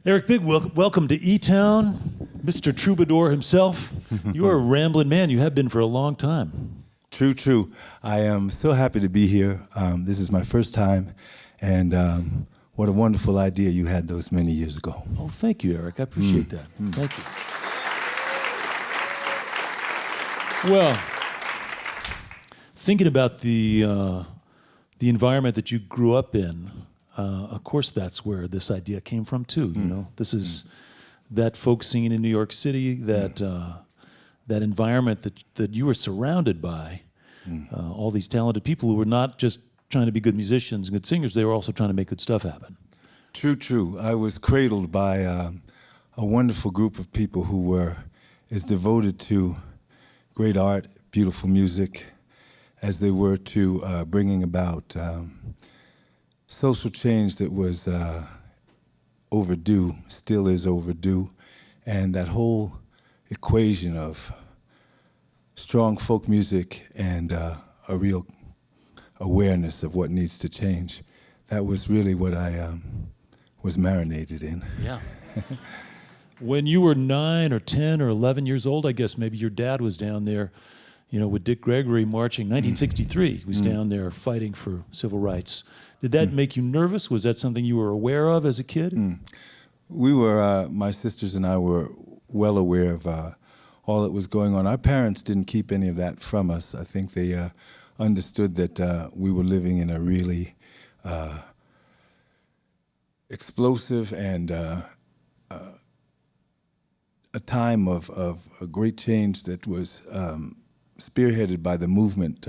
Eric Bibb, welcome to eTown, Mr. Troubadour himself. You're a rambling man. You have been for a long time. True, true. I am so happy to be here. This is my first time, and what a wonderful idea you had those many years ago. Oh, thank you, Eric. I appreciate that. Thank you. Well, thinking about the environment that you grew up in, of course, that's where this idea came from too. You know, this is that folk scene in New York City, that that environment that you were surrounded by, all these talented people who were not just trying to be good musicians and good singers; they were also trying to make good stuff happen. True, true. I was cradled by a wonderful group of people who were as devoted to great art, beautiful music, as they were to bringing about social change that was overdue, still is overdue, and that whole equation of strong folk music and a real awareness of what needs to change. That was really what I was marinated in. Yeah. When you were 9 or 10 or 11 years old, I guess maybe your dad was down there, you know, with Dick Gregory marching. 1963, he was down there fighting for civil rights. Did that make you nervous? Was that something you were aware of as a kid? We were, my sisters and I were well aware of all that was going on. Our parents didn't keep any of that from us. I think they understood that we were living in a really explosive and a time of a great change that was spearheaded by the movement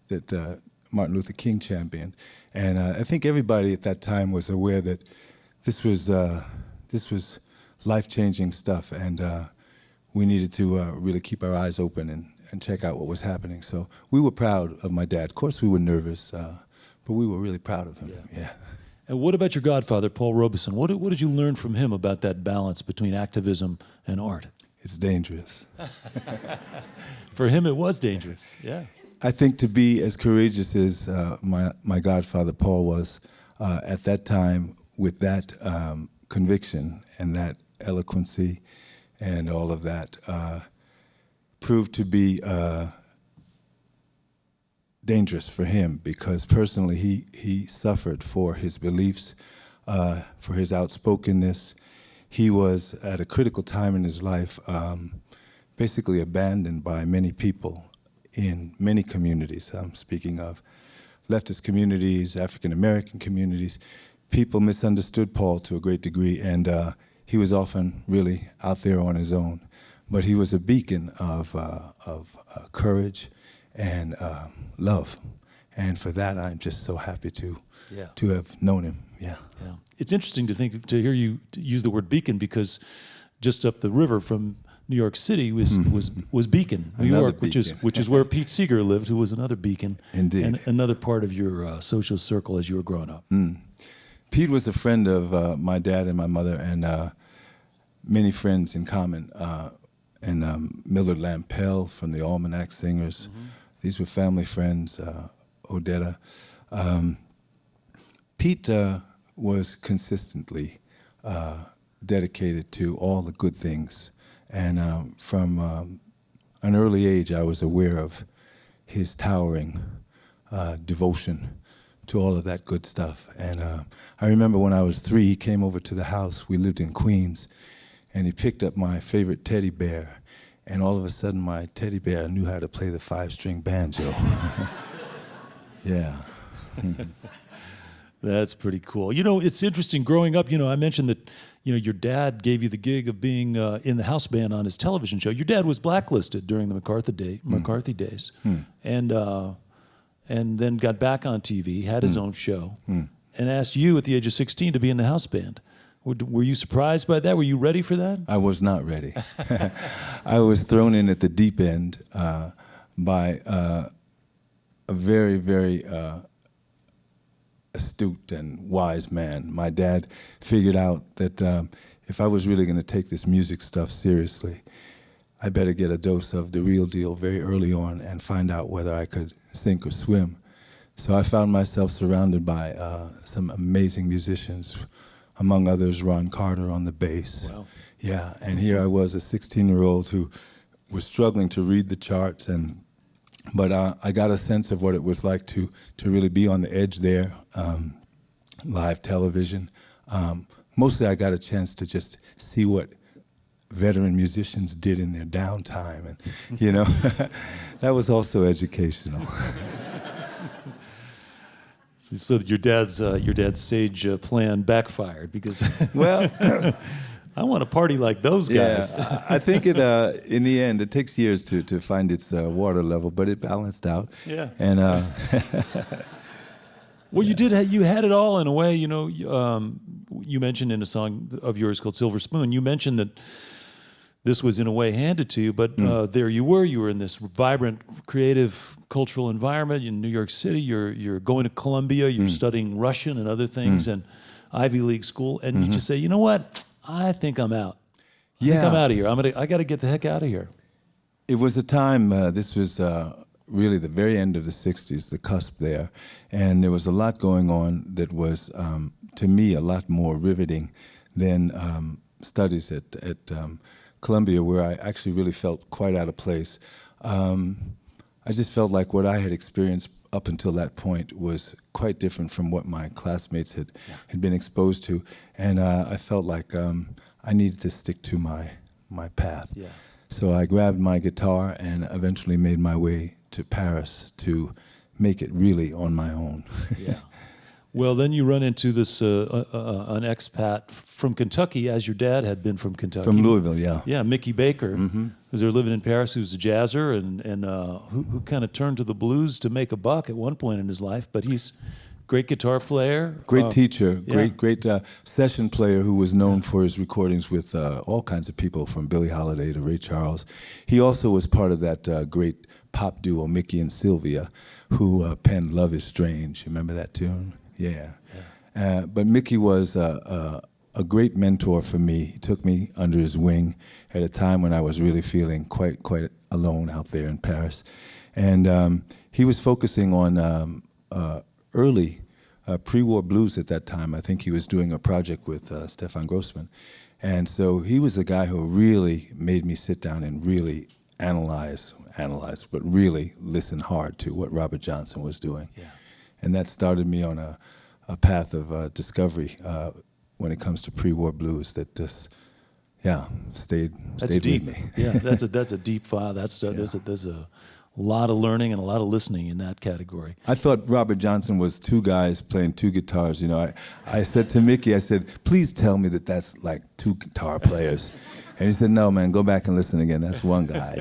that Martin Luther King championed. And I think everybody at that time was aware that this was life-changing stuff, and we needed to really keep our eyes open and check out what was happening. So we were proud of my dad. Of course, we were nervous, but we were really proud of him. Yeah. And what about your godfather, Paul Robeson? What did you learn from him about that balance between activism and art? It's dangerous. For him, it was dangerous. Yeah. I think to be as courageous as my godfather Paul was at that time, with that conviction and that eloquency and all of that, proved to be dangerous for him, because personally he suffered for his beliefs, for his outspokenness. He was at a critical time in his life basically abandoned by many people in many communities. I'm speaking of leftist communities, African American communities. People misunderstood Paul to a great degree, and he was often really out there on his own. But he was a beacon of courage and love, and for that I'm just so happy to have known him. Yeah. It's interesting to hear you use the word beacon, because just up the river from New York City was Beacon, New York, which is where Pete Seeger lived, who was another beacon. Indeed. And another part of your social circle as you were growing up. Pete was a friend of my dad and my mother, and many friends in common. And Millard Lampell from the Almanac Singers. These were family friends, Odetta. Pete was consistently dedicated to all the good things. And from an early age, I was aware of his towering devotion to all of that good stuff. And I remember when I was 3, he came over to the house. We lived in Queens. And he picked up my favorite teddy bear. And all of a sudden, my teddy bear knew how to play the 5-string banjo. Yeah. That's pretty cool. You know, it's interesting growing up. You know, I mentioned that, you know, your dad gave you the gig of being in the house band on his television show. Your dad was blacklisted during the McCarthy days, and then got back on TV, had his own show, and asked you at the age of 16 to be in the house band. Were you surprised by that? Were you ready for that? I was not ready. I was thrown in at the deep end by a very, very astute and wise man. My dad figured out that if I was really going to take this music stuff seriously, I better get a dose of the real deal very early on and find out whether I could sink or swim. So I found myself surrounded by some amazing musicians, among others, Ron Carter on the bass. Wow. Yeah, and here I was, a 16-year-old who was struggling to read the charts, but I got a sense of what it was like to really be on the edge there, live television. Mostly I got a chance to just see what veteran musicians did in their downtime, and that was also educational. So your dad's sage plan backfired because Well, I want to party like those guys. yeah, I think in the end it takes years to find its water level, but it balanced out. Yeah. And Well, you had it all in a way. You mentioned in a song of yours called "Silver Spoon." You mentioned that this was in a way handed to you, but there you were in this vibrant, creative, cultural environment in New York City. You're going to Columbia. You're studying Russian and other things, and Ivy League school, and you just say, you know what? I think I'm out. I think I'm out of here. I got to get the heck out of here. It was a time, this was really the very end of the 60s, the cusp there, and there was a lot going on that was, to me, a lot more riveting than studies at Columbia, where I actually really felt quite out of place. I just felt like what I had experienced up until that point was quite different from what my classmates had been exposed to, and I felt like I needed to stick to my path. Yeah. So I grabbed my guitar and eventually made my way to Paris to make it really on my own. Yeah. Well, then you run into this an expat from Kentucky, as your dad had been from Kentucky. From Louisville, yeah. Yeah, Mickey Baker, who's there living in Paris, who's a jazzer and who kind of turned to the blues to make a buck at one point in his life. But he's a great guitar player. Great teacher, yeah. great session player who was known for his recordings with all kinds of people, from Billie Holiday to Ray Charles. He also was part of that great pop duo, Mickey and Sylvia, who penned Love is Strange. Remember that tune? Yeah. But Mickey was a great mentor for me. He took me under his wing at a time when I was really feeling quite alone out there in Paris. And he was focusing on early pre-war blues at that time. I think he was doing a project with Stefan Grossman. And so he was the guy who really made me sit down and really analyze, but really listen hard to what Robert Johnson was doing. Yeah. And that started me on a path of discovery when it comes to pre-war blues that just, stayed deep. with me. Yeah, that's a deep file. There's a lot of learning and a lot of listening in that category. I thought Robert Johnson was two guys playing two guitars. I said to Mickey, I said, please tell me that that's like two guitar players. And he said, no, man, go back and listen again. That's one guy,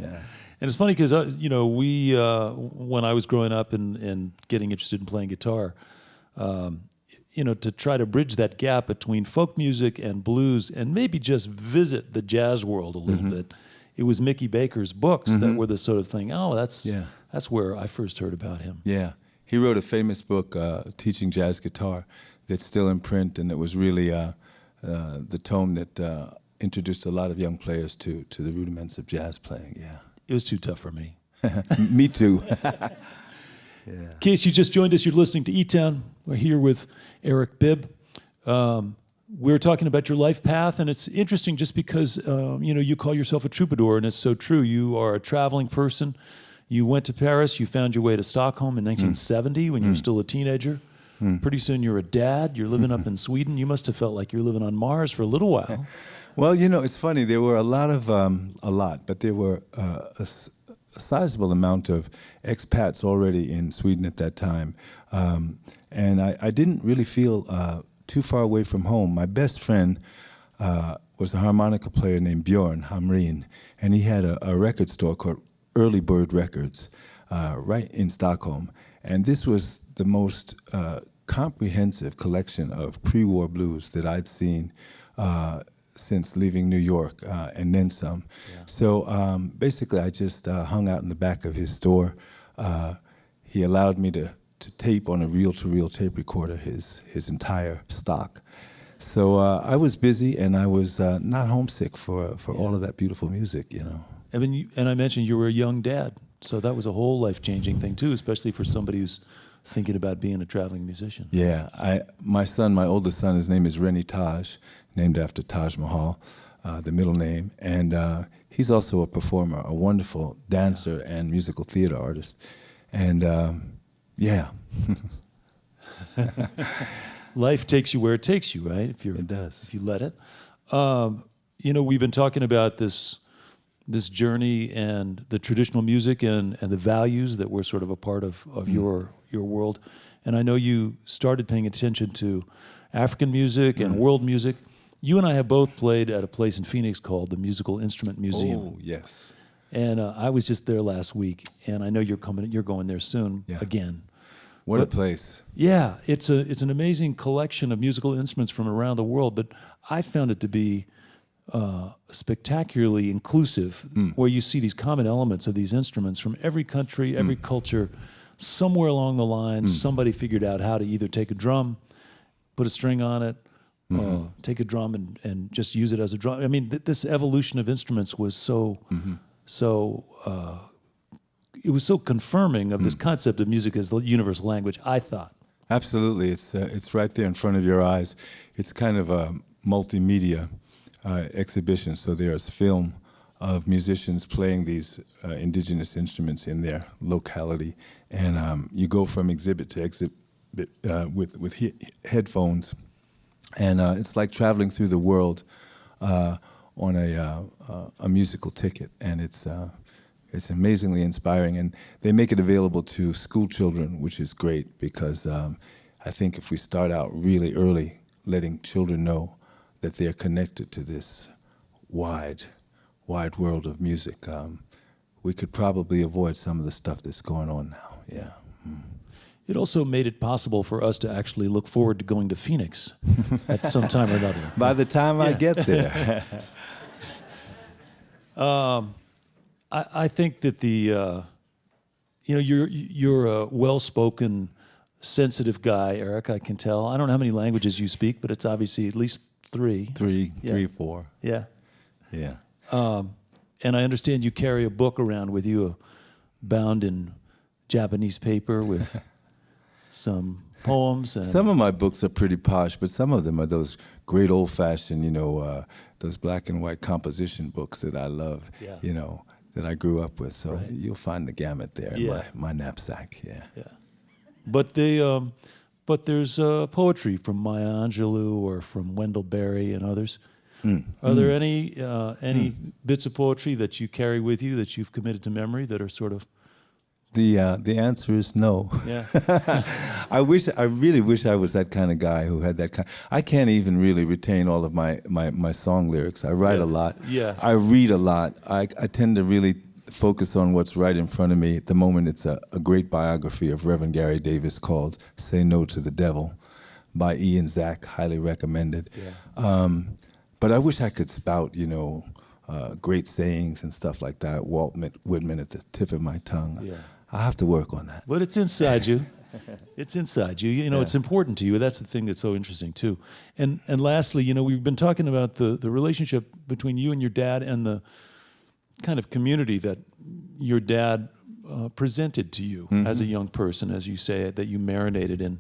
Yeah. And it's funny because, we, when I was growing up and getting interested in playing guitar, to try to bridge that gap between folk music and blues and maybe just visit the jazz world a little bit, it was Mickey Baker's books that were the sort of thing, that's where I first heard about him. Yeah. He wrote a famous book, Teaching Jazz Guitar, that's still in print, and it was really the tome that introduced a lot of young players to the rudiments of jazz playing, yeah. It was too tough for me. Me too. In case you just joined us, you're listening to eTown. We're here with Eric Bibb. We're talking about your life path, and it's interesting just because, you call yourself a troubadour, and it's so true. You are a traveling person. You went to Paris. You found your way to Stockholm in 1970 when you were still a teenager. Pretty soon you're a dad. You're living up in Sweden. You must have felt like you're living on Mars for a little while. Well, it's funny. There were but there were a sizable amount of expats already in Sweden at that time. And I didn't really feel too far away from home. My best friend was a harmonica player named Björn Hamrin, and he had a record store called Early Bird Records right in Stockholm. And this was the most comprehensive collection of pre-war blues that I'd seen since leaving New York, and then some. Yeah. So basically I just hung out in the back of his store. He allowed me to tape on a reel-to-reel tape recorder his entire stock. So I was busy, and I was not homesick for all of that beautiful music, And I mentioned you were a young dad, so that was a whole life-changing thing too, especially for somebody who's thinking about being a traveling musician? Yeah, my oldest son, his name is Rennie Taj, named after Taj Mahal, the middle name, and he's also a performer, a wonderful dancer and musical theater artist, and yeah. Life takes you where it takes you, right? It does. If you let it. We've been talking about this journey and the traditional music and the values that were sort of a part of your world. And I know you started paying attention to African music and world music. You and I have both played at a place in Phoenix called the Musical Instrument Museum. Oh, yes. And I was just there last week, and I know you're going there soon again. What a place. Yeah, it's an amazing collection of musical instruments from around the world, but I found it to be spectacularly inclusive, where you see these common elements of these instruments from every country, every culture. Somewhere along the line, somebody figured out how to either take a drum, put a string on it, take a drum and just use it as a drum. I mean, this evolution of instruments was it was so confirming of this concept of music as the universal language, I thought. Absolutely. It's right there in front of your eyes. It's kind of a multimedia exhibition. So there's film of musicians playing these indigenous instruments in their locality. And you go from exhibit to exhibit with headphones. And it's like traveling through the world on a musical ticket. And it's amazingly inspiring, and they make it available to school children, which is great because I think if we start out really early, letting children know that they're connected to this wide world of music, we could probably avoid some of the stuff that's going on now. Yeah. It also made it possible for us to actually look forward to going to Phoenix at some time or another. By the time I get there. I think that you're a well-spoken, sensitive guy, Eric. I can tell. I don't know how many languages you speak, but it's obviously at least three. Three, four. Yeah. Yeah. And I understand you carry a book around with you, bound in Japanese paper with some poems. And some of my books are pretty posh, but some of them are those great old-fashioned, those black and white composition books that I love. Yeah. That I grew up with, so right. You'll find the gamut there in my knapsack. Yeah. But there's poetry from Maya Angelou or from Wendell Berry and others. Are there any bits of poetry that you carry with you that you've committed to memory that are sort of? The answer is no. Yeah. I really wish I was that kind of guy who had that kind. I can't even really retain all of my song lyrics. I write a lot. Yeah. I read a lot. I tend to really focus on what's right in front of me. At the moment, it's a great biography of Reverend Gary Davis called "Say No to the Devil" by Ian Zach. Highly recommended. Yeah. But I wish I could spout, great sayings and stuff like that. Walt Whitman at the tip of my tongue. Yeah. I have to work on that. But it's inside you. It's inside you. It's important to you. That's the thing that's so interesting too. And lastly, we've been talking about the relationship between you and your dad and the kind of community that your dad presented to you as a young person, as you say, that you marinated in.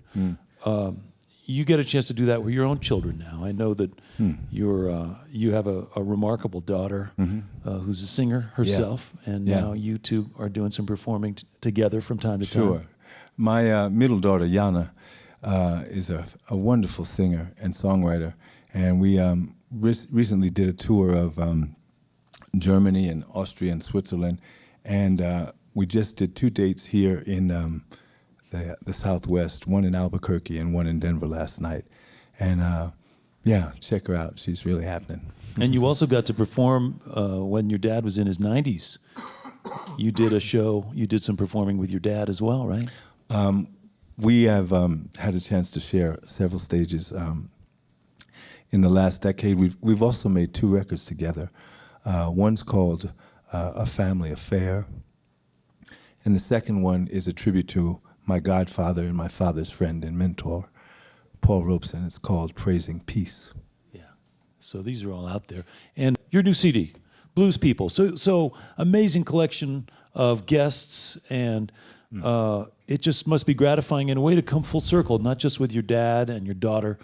You get a chance to do that with your own children now. I know that you have a remarkable daughter who's a singer herself, and now you two are doing some performing together from time to time. Sure. My middle daughter, Yana, is a wonderful singer and songwriter, and we recently did a tour of Germany and Austria and Switzerland, and we just did 2 dates here in the Southwest, one in Albuquerque and one in Denver last night. And check her out. She's really happening. And you also got to perform when your dad was in his 90s. You did a show, you did some performing with your dad as well, right? We have had a chance to share several stages. In the last decade, we've also made 2 records together. One's called A Family Affair, and the second one is a tribute to my godfather and my father's friend and mentor, Paul Robeson. It's called Praising Peace. Yeah. So these are all out there. And your new CD, Blues People. So amazing collection of guests and it just must be gratifying in a way to come full circle, not just with your dad and your daughter,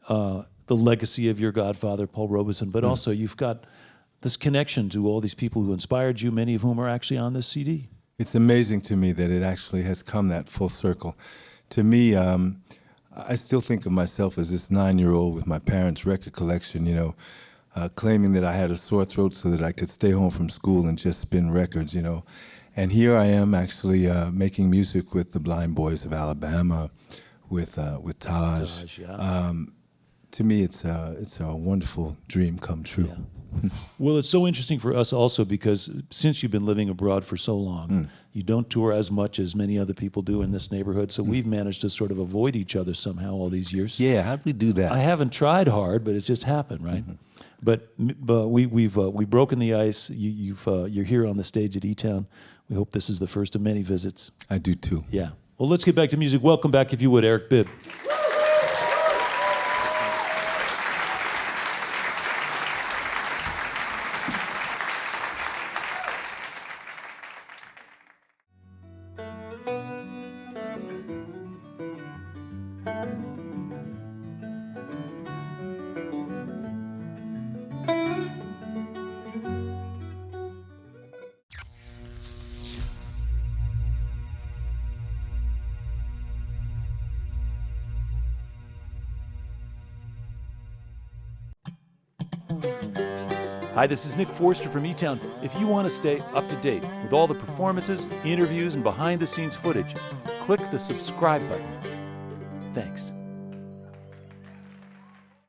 the legacy of your godfather, Paul Robeson, but also you've got this connection to all these people who inspired you, many of whom are actually on this CD. It's amazing to me that it actually has come that full circle. To me, I still think of myself as this 9-year-old with my parents' record collection, claiming that I had a sore throat so that I could stay home from school and just spin records, And here I am actually making music with the Blind Boys of Alabama, with Taj. Taj, yeah. To me, it's a wonderful dream come true. Yeah. Well, it's so interesting for us also because since you've been living abroad for so long, you don't tour as much as many other people do in this neighborhood, so we've managed to sort of avoid each other somehow all these years. Yeah, how'd we do that? I haven't tried hard, but it's just happened, right? But we've broken the ice. You're here on the stage at eTown. We hope this is the first of many visits. I do too. Yeah. Well, let's get back to music. Welcome back, if you would, Eric Bibb. Hi, this is Nick Forster from eTown. If you want to stay up to date with all the performances, interviews, and behind-the-scenes footage, click the subscribe button. Thanks.